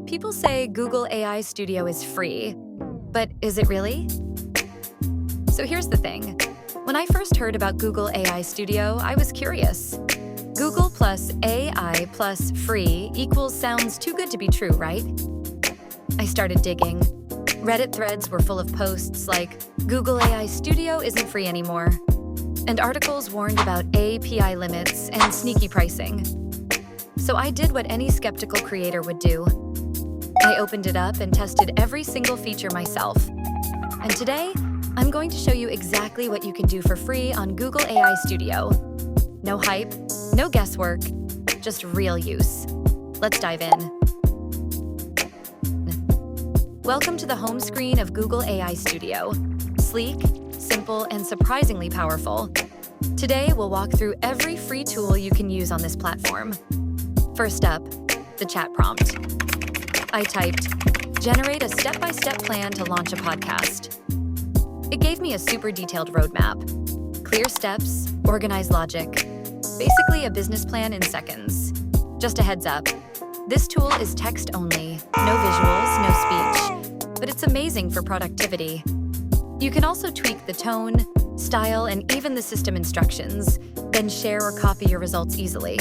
People say Google AI Studio is free, but is it really? So here's the thing. When I first heard about Google AI Studio, I was curious. Google plus AI plus free equals sounds too good to be true, right? I started digging. Reddit threads were full of posts like, Google AI Studio isn't free anymore, and articles warned about API limits and sneaky pricing. So I did what any skeptical creator would do. I opened it up and tested every single feature myself. And today, I'm going to show you exactly what you can do for free on Google AI Studio. No hype, no guesswork, just real use. Let's dive in. Welcome to the home screen of Google AI Studio. Sleek, simple, and surprisingly powerful. Today, we'll walk through every free tool you can use on this platform. First up, the chat prompt. I typed, generate a step-by-step plan to launch a podcast. It gave me a super detailed roadmap. Clear steps, organized logic. Basically a business plan in seconds. Just a heads up, this tool is text only, no visuals, no speech, but it's amazing for productivity. You can also tweak the tone, style, and even the system instructions, then share or copy your results easily.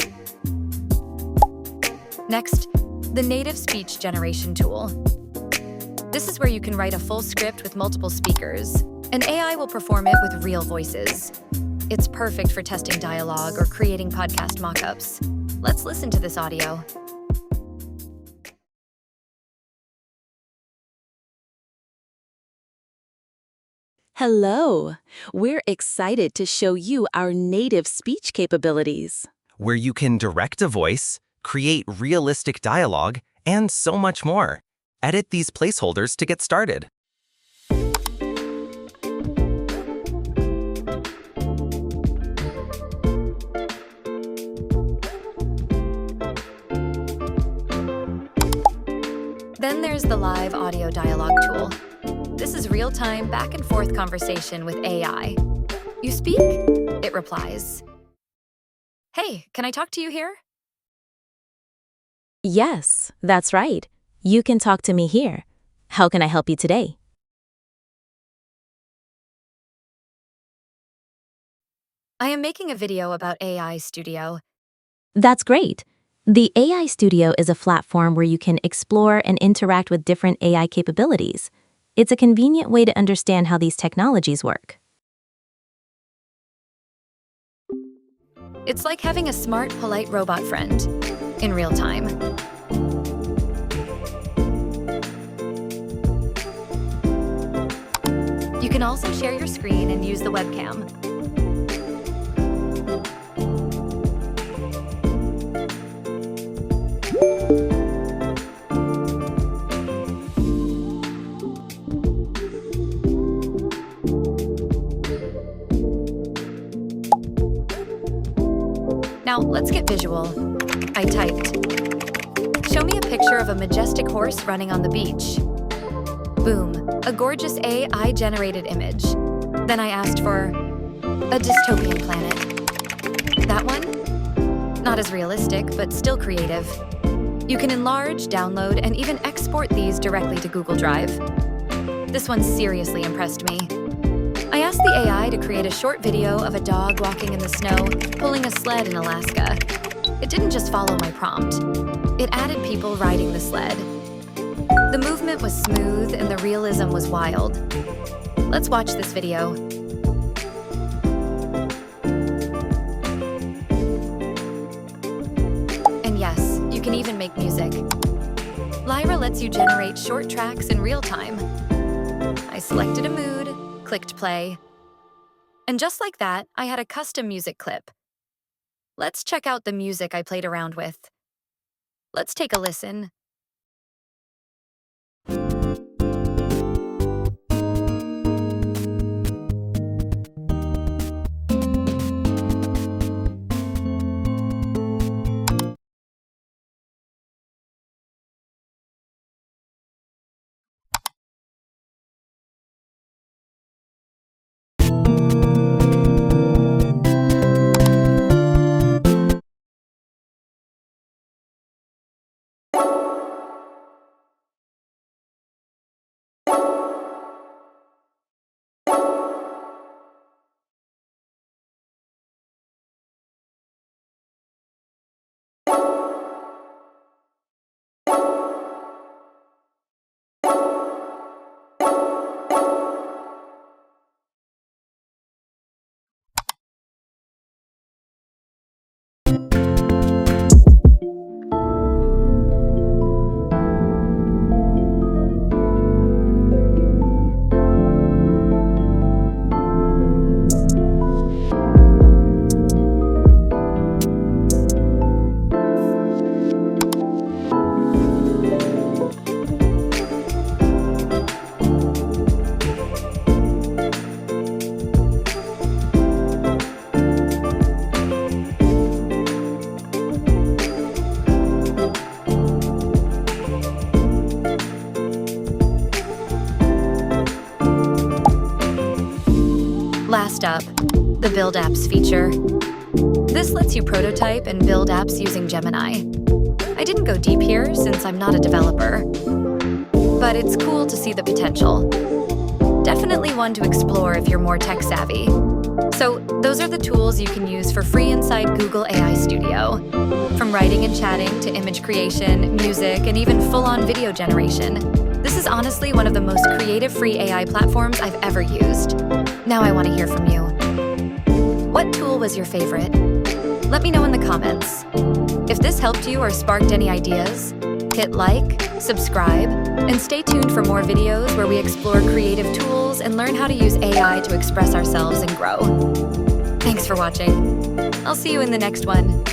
Next, the native speech generation tool. This is where you can write a full script with multiple speakers, and AI will perform it with real voices. It's perfect for testing dialogue or creating podcast mockups. Let's listen to this audio. Hello! We're excited to show you our native speech capabilities. Where you can direct a voice, create realistic dialogue, and so much more. Edit these placeholders to get started. Then there's the live audio dialogue tool. This is real-time back-and-forth conversation with AI. You speak, it replies. Hey, can I talk to you here? Yes, that's right. You can talk to me here. How can I help you today? I am making a video about AI Studio. That's great. The AI Studio is a platform where you can explore and interact with different AI capabilities. It's a convenient way to understand how these technologies work. It's like having a smart, polite robot friend in real time. You can also share your screen and use the webcam. Now, let's get visual. I typed, show me a picture of a majestic horse running on the beach. Boom, a gorgeous AI-generated image. Then I asked for a dystopian planet. That one? Not as realistic, but still creative. You can enlarge, download, and even export these directly to Google Drive. This one seriously impressed me. I asked the AI to create a short video of a dog walking in the snow, pulling a sled in Alaska. It didn't just follow my prompt. It added people riding the sled. The movement was smooth and the realism was wild. Let's watch this video. And yes, you can even make music. Lyra lets you generate short tracks in real time. I selected a mood, clicked play. And just like that, I had a custom music clip. Let's check out the music I played around with. Let's take a listen. Last up, the Build Apps feature. This lets you prototype and build apps using Gemini. I didn't go deep here since I'm not a developer, but it's cool to see the potential. Definitely one to explore if you're more tech savvy. So those are the tools you can use for free inside Google AI Studio. From writing and chatting to image creation, music, and even full-on video generation. This is honestly one of the most creative free AI platforms I've ever used. Now I want to hear from you. What tool was your favorite? Let me know in the comments. If this helped you or sparked any ideas, hit like, subscribe, and stay tuned for more videos where we explore creative tools and learn how to use AI to express ourselves and grow. Thanks for watching. I'll see you in the next one.